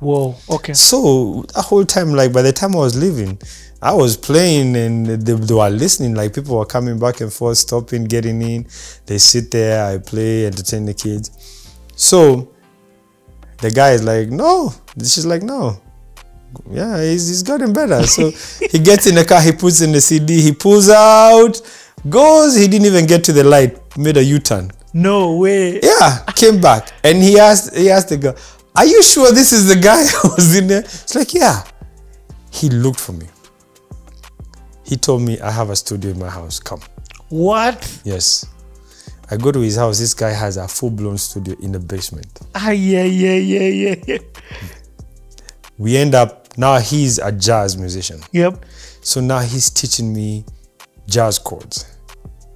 Whoa, okay. So the whole time, like by the time I was leaving, I was playing and they were listening. Like people were coming back and forth, stopping, getting in. They sit there, I play, entertain the kids. So the guy is like, no. She's like, no. Yeah, he's gotten better. So he gets in the car, he puts in the CD, he pulls out, goes, he didn't even get to the light, made a U-turn. No way. Yeah, came back. And he asked the girl, are you sure this is the guy who was in there? It's like, yeah. He looked for me. He told me, I have a studio in my house, come. What? Yes. I go to his house, this guy has a full-blown studio in the basement. Yeah. We end up, now he's a jazz musician. Yep. So now he's teaching me jazz chords,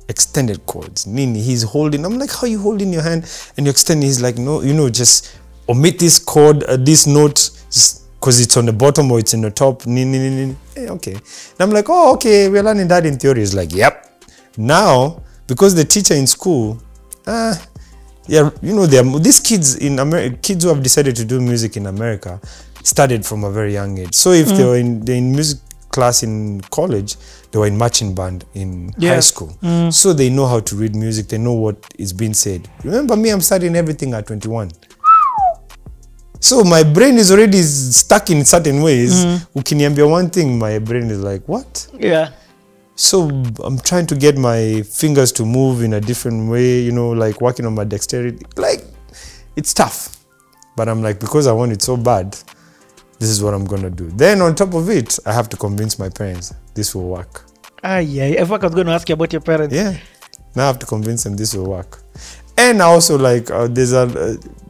extended chords. Nini, he's holding, I'm like, how are you holding your hand and you're extending? He's like, no, you know, just omit this chord, this note, because it's on the bottom or it's in the top. Nini. Okay. And I'm like, oh, okay, we're learning that in theory. He's like, yep. Now, because the teacher in school, yeah, you know, these kids in America, kids who have decided to do music in America, started from a very young age. So if they're in music class in college, they were in marching band in high school. So they know how to read music, they know what is being said. Remember me, I'm studying everything at 21. So my brain is already stuck in certain ways. Ukiniambia one thing, my brain is like, what? Yeah. So I'm trying to get my fingers to move in a different way, you know, like working on my dexterity. Like, it's tough. But I'm like, because I want it so bad, this is what I'm going to do. Then on top of it, I have to convince my parents this will work. Yeah. I was going to ask you about your parents. Yeah. Now I have to convince them this will work. And also, like,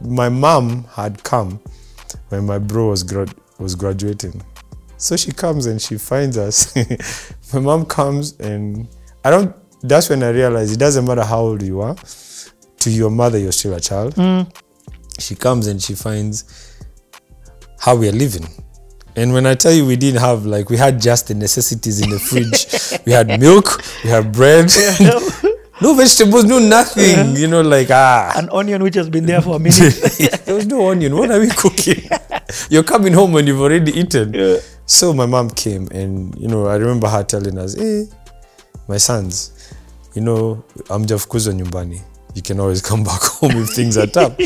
my mom had come when my bro was graduating. So she comes and she finds us. My mom comes and that's when I realized it doesn't matter how old you are. To your mother, you're still a child. She comes and she finds how we are living. And when I tell you we didn't have, like, we had just the necessities in the fridge. We had milk, we had bread. No vegetables, no nothing, you know, like, an onion which has been there for a minute. There was no onion. What are we cooking? You're coming home when you've already eaten. Yeah. So my mom came and, you know, I remember her telling us, hey, my sons, you know, I'm Jafkuzo Nyumbani. You can always come back home if things are tough.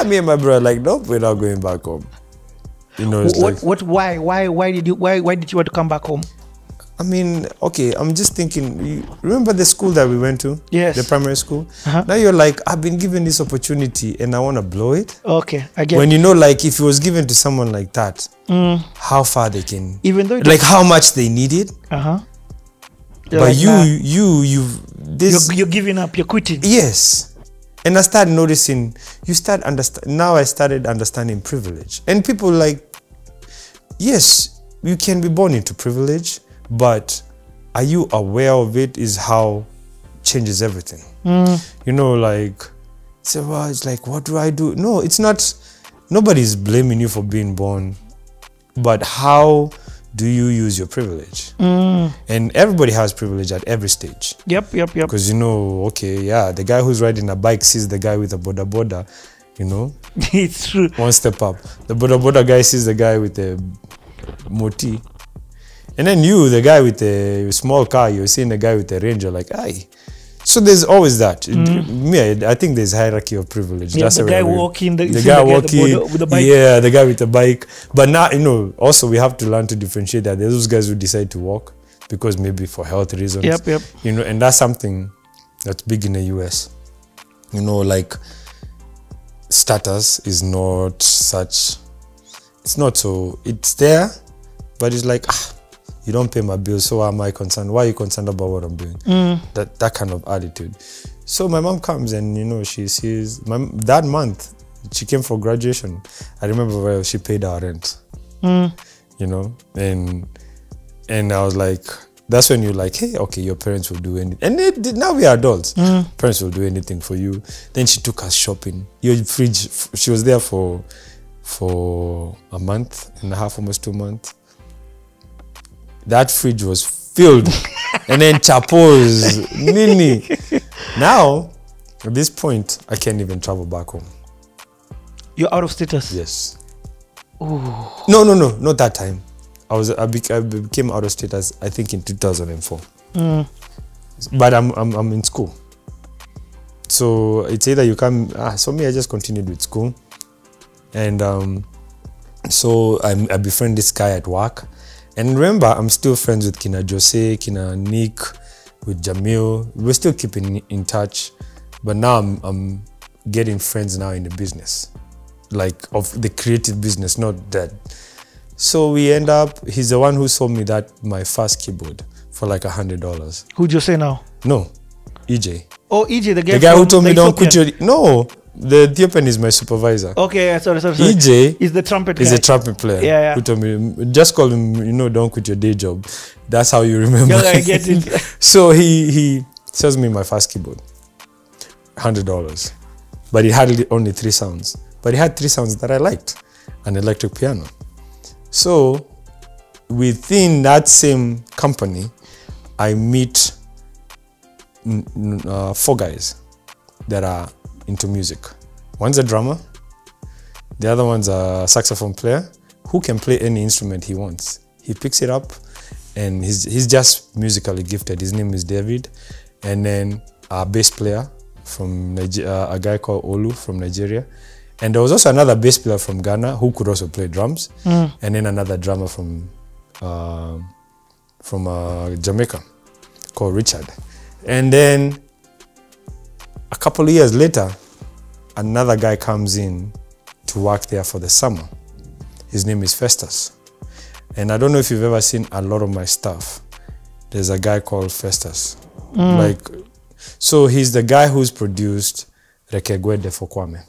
Me and my brother are like, nope, we're not going back home. You know, it's why did you want to come back home? I mean, okay, I'm just thinking, remember the school that we went to? Yes. The primary school? Now you're like, I've been given this opportunity and I want to blow it. Okay, I get it. When you know, like, if it was given to someone like that, how far they can, even though, like, how much they need it. But like, you're giving up, you're quitting. Yes. And I started noticing, now I started understanding privilege. And people like, yes, you can be born into privilege, but are you aware of it is how changes everything. You know, like, say, well, it's like, what do I do? No, it's not, nobody's blaming you for being born, but how do you use your privilege? And everybody has privilege at every stage. Yep. Because, you know, okay, yeah, the guy who's riding a bike sees the guy with a boda, you know. It's true. One step up. The boda guy sees the guy with the moti. And then you, the guy with the small car, you're seeing the guy with the Ranger, like, aye. So there's always that. I think there's hierarchy of privilege. Yeah, that's the guy walking, the guy walking with the bike. Yeah, the guy with the bike. But now, you know, also we have to learn to differentiate that. There's those guys who decide to walk because maybe for health reasons. Yep. You know, and that's something that's big in the US. You know, like, status is not such, it's not so, it's there, but it's like, you don't pay my bills, so why am I concerned? Why are you concerned about what I'm doing? That kind of attitude. So my mom comes and, you know, she sees, that month, she came for graduation. I remember where she paid our rent, you know, and I was like, that's when you're like, hey, okay, your parents will do anything. And now we are adults. Parents will do anything for you. Then she took us shopping. Your fridge, she was there for a month and a half, almost 2 months. That fridge was filled. And then chapos, nini. Now, at this point, I can't even travel back home. You're out of status? Yes. No, not that time. I became out of state as I think in 2004. But I'm in school. So it's either you come. So me, I just continued with school, and so I befriend this guy at work, and remember I'm still friends with Kina Jose, Kina Nick, with Jamil. We're still keeping in touch, but now I'm getting friends now in the business, like of the creative business, not that. So we end up. He's the one who sold me my first keyboard for like $100. Who'd you say now? No, EJ. Oh, EJ, the guy who told me don't quit your... No, the Ethiopian is my supervisor. Okay, sorry. EJ is the trumpet is guy. a trumpet player. Yeah. Who told me, just call him, don't quit your day job. That's how you remember. Yeah, I get it. So he sells me my first keyboard, $100. But it had only 3 sounds. But it had 3 sounds that I liked. An electric piano. So within that same company, I meet 4 guys that are into music. One's a drummer, the other one's a saxophone player who can play any instrument he wants. He picks it up and he's just musically gifted. His name is David. And then a bass player from Nigeria, a guy called Olu from Nigeria. And there was also another bass player from Ghana who could also play drums. And then another drummer from Jamaica called Richard. And then a couple of years later, another guy comes in to work there for the summer. His name is Festus. And I don't know if you've ever seen a lot of my stuff. There's a guy called Festus. So he's the guy who's produced Rekegwede for Kwame.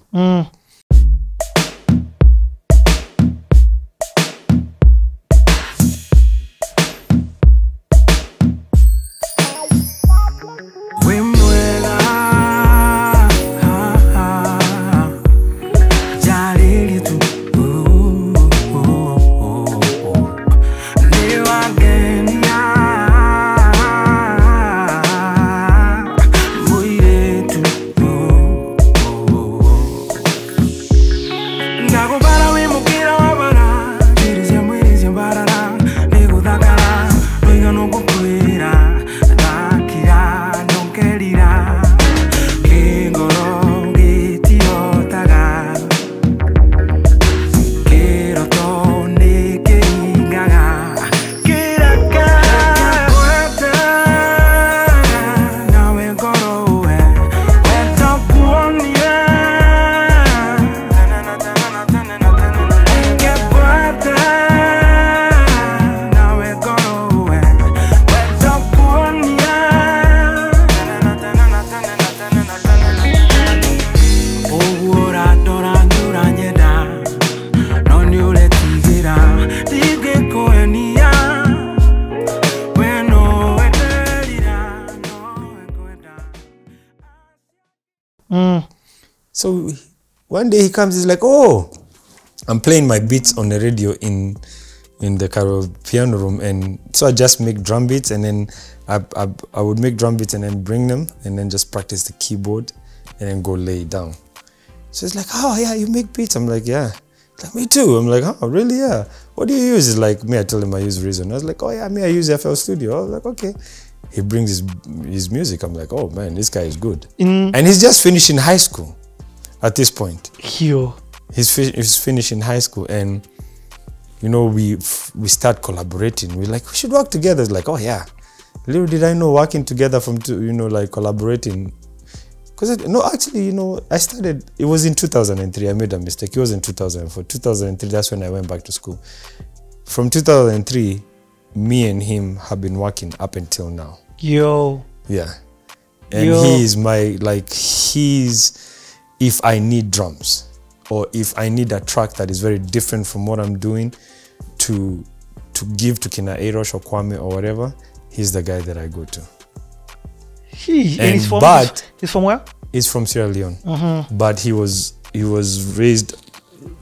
So one day he comes, he's like, oh, I'm playing my beats on the radio in the piano room. And so I just make drum beats, and then I would make drum beats and then bring them and then just practice the keyboard and then go lay it down. So it's like, oh yeah, you make beats? I'm like, yeah. Like, me too. I'm like, oh really? Yeah. What do you use? It's like, me, I told him I use Reason. I was like, oh yeah, me, I use FL Studio. I was like, okay. He brings his music. I'm like, oh man, this guy is good. And he's just finishing high school at this point. He's finishing high school, and we start collaborating. We're like, we should work together. It's like, oh yeah. Little did I know, working together from like collaborating. Because I started, it was in 2003. I made a mistake. It was in 2004. 2003, that's when I went back to school. From 2003, me and him have been working up until now. Yeah. And if I need drums, or if I need a track that is very different from what I'm doing to give to Kina Ayrosh or Kwame or whatever, he's the guy that I go to. He's from where? He's from Sierra Leone. But he was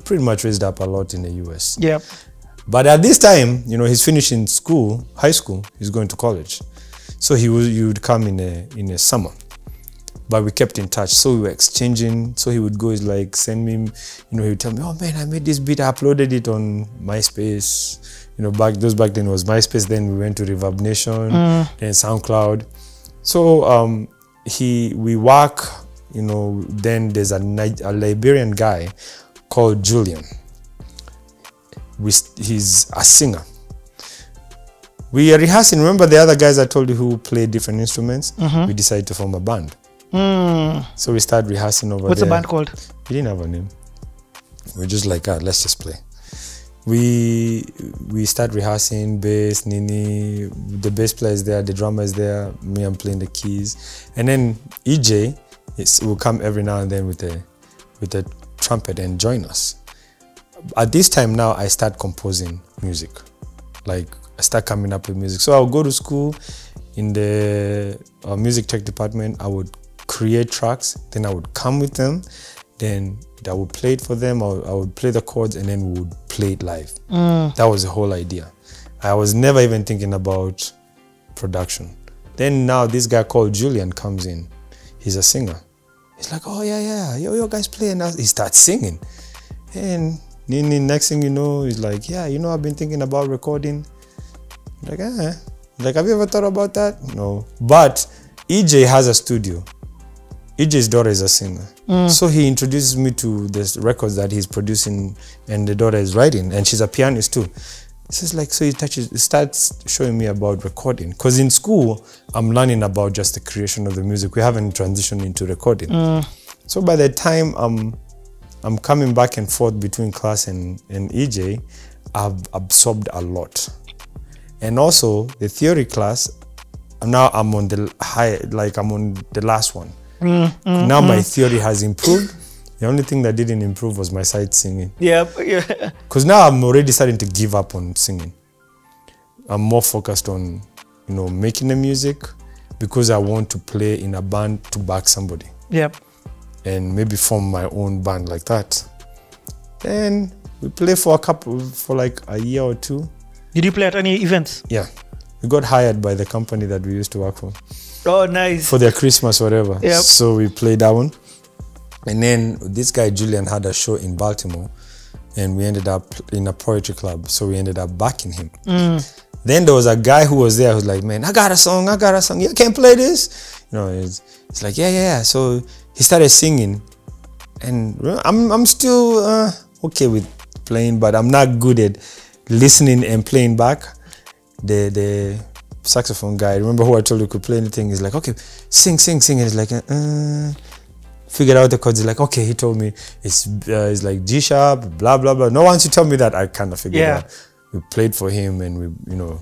pretty much raised up a lot in the US. Yeah. But at this time, he's finishing high school, he's going to college. So he would come in a summer. but we kept in touch. So we were exchanging. So he would go, like, send me, you know, he would tell me, oh man, I made this beat, I uploaded it on MySpace. You know, back then it was MySpace. Then we went to Reverb Nation, then SoundCloud. So we work, you know. Then there's a Liberian guy called Julian. He's a singer. We are rehearsing. Remember the other guys I told you who play different instruments? We decided to form a band. So we started rehearsing over there. What's the band called? We didn't have a name. We're just like, let's just play. We start rehearsing, bass, Nini, the bass player is there, the drummer is there, me, I'm playing the keys. And then EJ will come every now and then with a trumpet and join us. At this time now, I start composing music. Like, I start coming up with music. So I'll go to school in the music tech department. I would create tracks, then I would come with them, then I would play it for them, I would play the chords, and then we would play it live. That was the whole idea. I was never even thinking about production. Then now this guy called Julian comes in. He's a singer. He's like, oh yeah, yo guys play, and he starts singing. And next thing you know, he's like, yeah, you know, I've been thinking about recording. Like, like, have you ever thought about that? No. But EJ has a studio. EJ's daughter is a singer. So he introduces me to the records that he's producing and the daughter is writing, and she's a pianist too. So he starts showing me about recording. Because in school, I'm learning about just the creation of the music. We haven't transitioned into recording. So by the time I'm coming back and forth between class and EJ, I've absorbed a lot. And also the theory class, now I'm on the I'm on the last one. Now my theory has improved. The only thing that didn't improve was my sight singing. Yeah. Because now I'm already starting to give up on singing. I'm more focused on, you know, making the music, because I want to play in a band to back somebody. Yep. And maybe form my own band like that. Then we play for like a year or two. Did you play at any events? Yeah. We got hired by the company that we used to work for. Oh, nice. For their Christmas, whatever. Yep. So we played that one. And then this guy, Julian, had a show in Baltimore. And we ended up in a poetry club. So we ended up backing him. Then there was a guy who was there who was like, man, I got a song. Yeah, can play this? You know, it's like, yeah. So he started singing. And I'm still okay with playing, but I'm not good at listening and playing back. The saxophone guy, remember who I told you could play anything, he's like, okay, sing. And he's like, figured out the chords. He's like, okay, he told me it's like G sharp, blah, blah, blah. No, once you told me that, I kind of figured out. We played for him, and we, you know,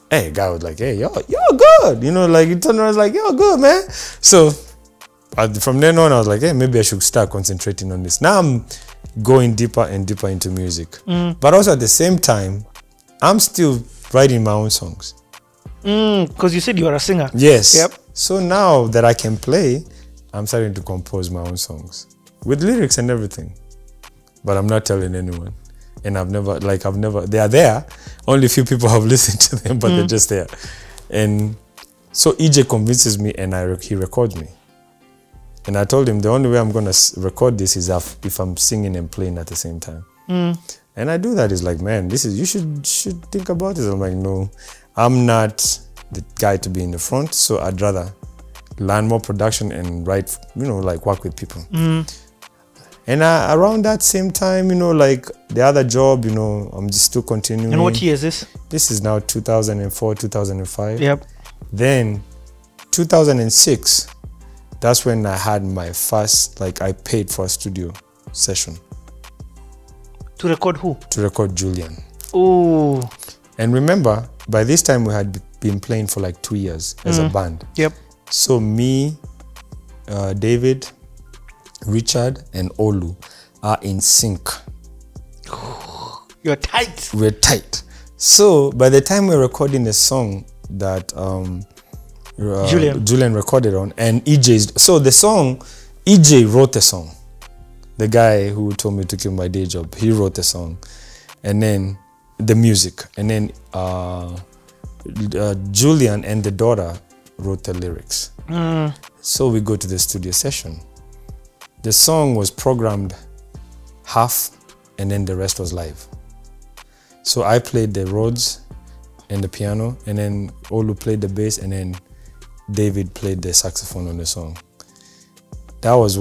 hey, guy was like, hey, you're good. You know, like, he turned around, like, you're good, man. So from then on, I was like, hey, maybe I should start concentrating on this. Now I'm going deeper and deeper into music. But also at the same time, I'm still writing my own songs. Because you said you are a singer. Yes. Yep. So now that I can play, I'm starting to compose my own songs with lyrics and everything. But I'm not telling anyone. And I've never, they are there. Only a few people have listened to them, but they're just there. And so EJ convinces me, and he records me. And I told him the only way I'm going to record this is if I'm singing and playing at the same time. And I do that. It's like, man, you should think about this. I'm like, no, I'm not the guy to be in the front. So I'd rather learn more production and write, you know, like work with people. And around that same time, you know, like the other job, you know, I'm just still continuing. And what year is this? This is now 2004, 2005. Yep. Then 2006, that's when I had my first, like, I paid for a studio session. To record who? To record Julian. Oh. And remember, by this time we had been playing for like 2 years as a band. Yep. So me, David, Richard, and Olu are in sync. You're tight. We're tight. So by the time we're recording the song that Julian recorded on, and so the song, EJ wrote the song. The guy who told me to keep my day job, he wrote the song. And then the music. And then Julian and the daughter wrote the lyrics. So we go to the studio session. The song was programmed half, and then the rest was live. So I played the Rhodes and the piano, and then Olu played the bass, and then David played the saxophone on the song. That's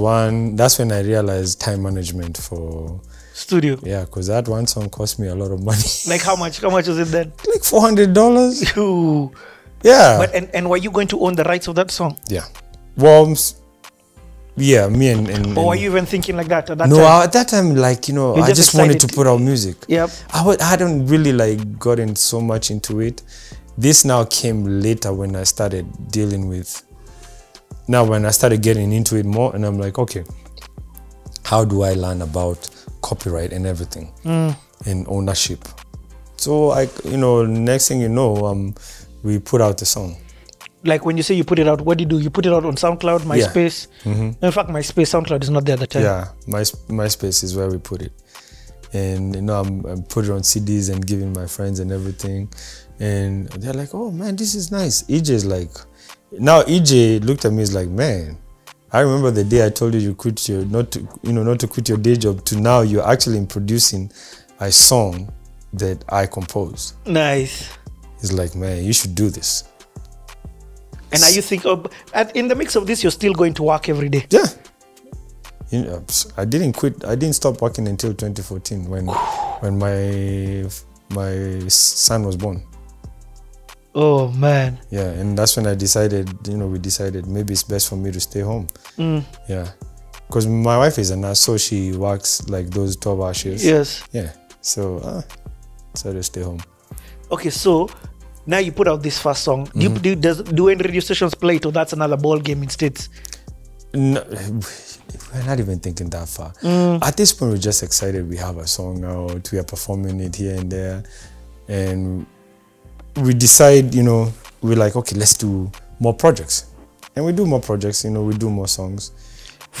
when I realized time management for studio. Yeah, because that one song cost me a lot of money. Like how much? How much was it then? Like $400. Ooh. Yeah. But and were you going to own the rights of that song? Yeah. Well, yeah, me and or were you even thinking like that at that time? No, at that time, like, I just wanted to put out music. Yep. I hadn't really like gotten so much into it. This now came later when I started dealing with. Now when I started getting into it more, and I'm like, okay, how do I learn about copyright and everything and ownership? So next thing you know, we put out the song. Like when you say you put it out, what do you do? You put it out on SoundCloud, MySpace? Yeah. In fact, MySpace, SoundCloud is not there at the time. Yeah, MySpace is where we put it. And I'm put it on CDs and giving my friends and everything. And they're like, oh man, this is nice. EJ's like, now EJ looked at me, is like, man, I remember the day I told you not to quit your day job, to now you're actually producing a song that I composed. Nice. He's like, man, you should do this. And are you thinking, in the mix of this, you're still going to work every day? Yeah. I didn't quit. I didn't stop working until 2014 when my son was born. Oh man. Yeah, and that's when I decided, we decided maybe it's best for me to stay home. Yeah. Because my wife is a nurse, so she works like those 12-hour shifts. Yes. Yeah. So, decided to stay home. Okay, so now you put out this first song. Do any radio stations play it, or that's another ball game in States? No, we're not even thinking that far. At this point, we're just excited we have a song out. We are performing it here and there. And we decide, we're like, okay, let's do more projects. And we do more projects, we do more songs.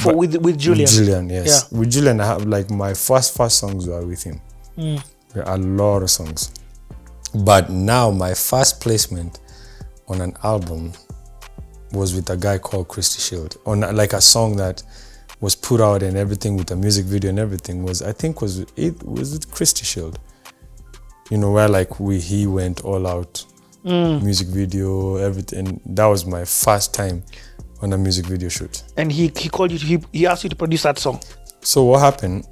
With Julian? With Julian, yes. Yeah. With Julian, I have like my first songs were with him. There are a lot of songs. But now my first placement on an album was with a guy called Christy Shield, on like a song that was put out and everything with a music video and everything was with Christy Shield. Where like he went all out, music video, everything. That was my first time on a music video shoot. And he called you, he asked you to produce that song. So what happened,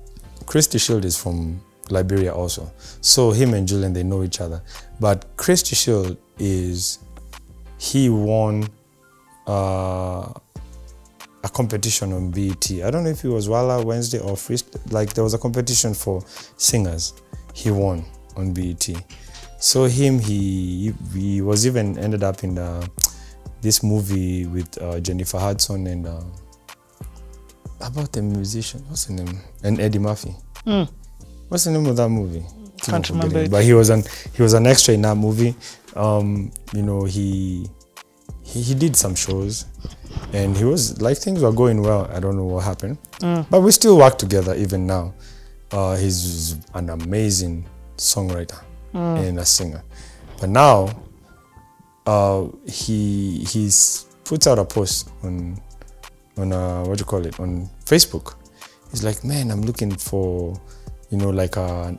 Christy Shield is from Liberia also. So him and Julian, they know each other. But Christy Shield he won a competition on BET. I don't know if it was Walla Wednesday or like there was a competition for singers. He won on BET. So he was even ended up in this movie with Jennifer Hudson and about the musician, what's the name? And Eddie Murphy. What's the name of that movie? Can't remember it. But he was an extra in that movie. He did some shows, and he was like, things were going well. I don't know what happened, but we still work together even now. He's an amazing songwriter and a singer. But now, he's puts out a post on on Facebook. He's like, man, I'm looking for, like a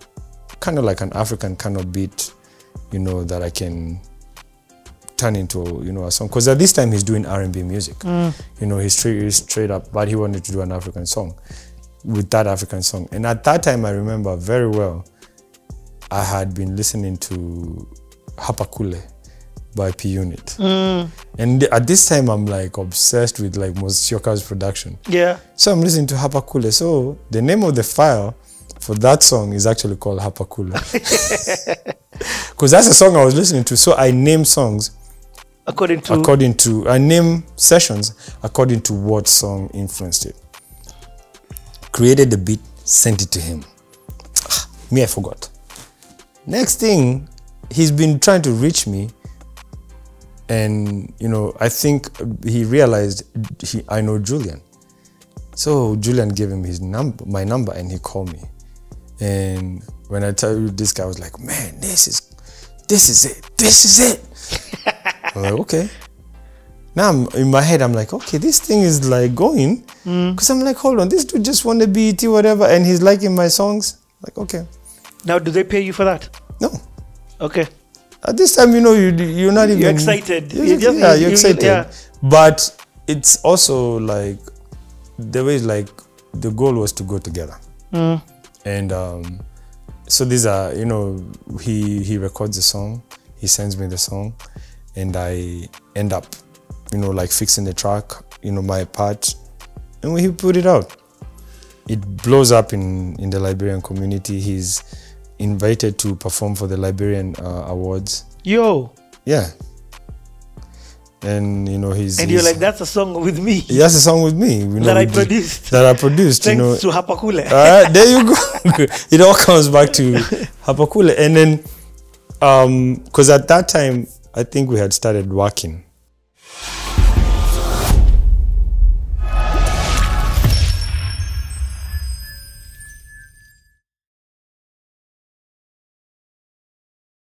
kind of like an African kind of beat, that I can turn into, a song. Because at this time he's doing R&B music. He's straight up, but he wanted to do an African song with that African song. And at that time, I remember very well, I had been listening to Hapakule by P Unit. And at this time, I'm like obsessed with like Mosioka's production. Yeah. So I'm listening to Hapakule. So the name of the file for that song is actually called Hapakule. Because that's the song I was listening to. So I name songs I name sessions according to what song influenced it. Created the beat, sent it to him. Me, I forgot. Next thing, he's been trying to reach me, and I think he realized I know Julian. So Julian gave him my number, and he called me. And when I tell you this guy was like, man, this is it. I'm like, okay. now in my head, I'm like, okay, this thing is like going. Because I'm like, hold on, this dude just won the BET, whatever, and he's liking my songs. Like, okay. Now, do they pay you for that? No. Okay. At this time, you know, you're not even... You're excited. You're excited. Yeah. But it's also like, the way like, the goal was to go together. And so these are, you know, he records the song, he sends me the song, and I end up, you know, like fixing the track, you know, my part, and he put it out. It blows up in the Liberian community. He's invited to perform for the Liberian Awards. Yo. Yeah. And you know you're like, that's a song with me. That's a song with me. You know, that I produced. Thanks, you know. To Hapakule. There you go. It all comes back to Hapakule. And then, because at that time, I think we had started working.